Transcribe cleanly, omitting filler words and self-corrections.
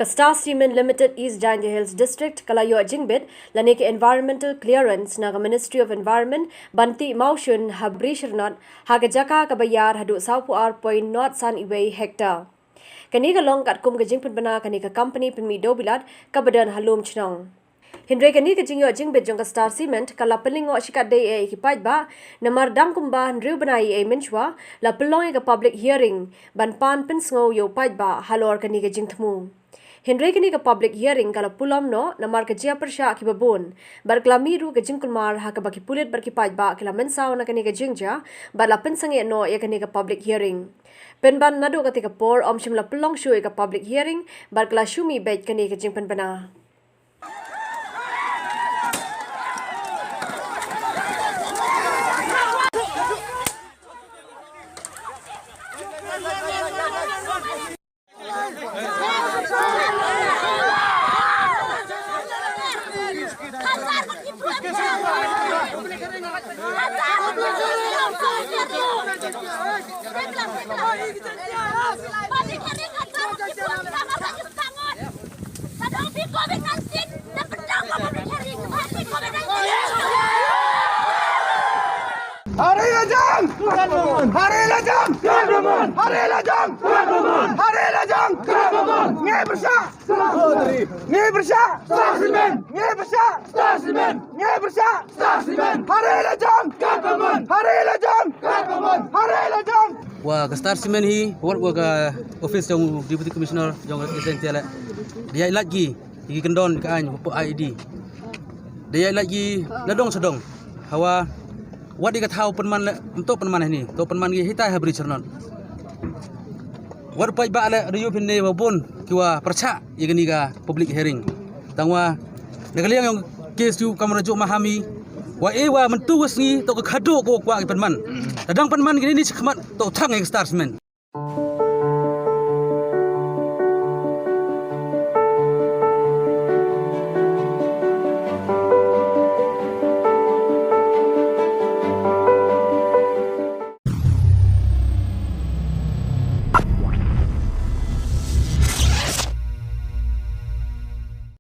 Star Cement Limited East Jaintia Hills District Kalayo Jingbit lane ke environmental clearance naga Ministry of Environment Tih Mawshun Brishyrnot haga jaka kabayar haduh .0 san iway hectare. Kani ka long katkum ke jingpynbna kani ka kompeni pynmih dewbilat kabadan lumshnong. Hindre kani ke jingyo jingbit jong ka Star Cement kala pelingo shikat day ki ba namar dam kumba hndriu banai menchwa la pelong ka public hearing ban pan pinsngo yo ba halor kani ke jingthmu. Hindre kini ke public hearing kala pulam no namar ke Jingpyrshah ki babon bar klamiru ke jingkulmar ha ke baki pulit bar ki ba kila mensaw na kani ke jingja bar la pensange no ya kani ke public hearing penban nadu ketika por om shimla pelong shu ke public hearing bar kala shumi bet kani ke jingpynbna. Hari lajang, hari lajang, hari lajang, hari lajang, Jingpyrshah, Jingpyrshah, Jingpyrshah, Jingpyrshah, hari lajang, hari lajang, hari lajang. Wah, ke Star Cement hi, buat ke office jong deputy commissioner jong jaintia lah. Dia lagi, igi kendon ke an, ID. Dia lagi ladong sedong. Hawa wat dia tahu penman untuk penman ini, untuk penman ini hitai Brishyrnot. Wat pai ba le riu pinne babon kiwa percak ye gani ga public hearing. Tangwa negaliang yang kes tu kamerajo mahami wa ewa mentuwas ni to ke haduh ko kwa penman. Dadang penman gini ni sekmat to thang Star Cement.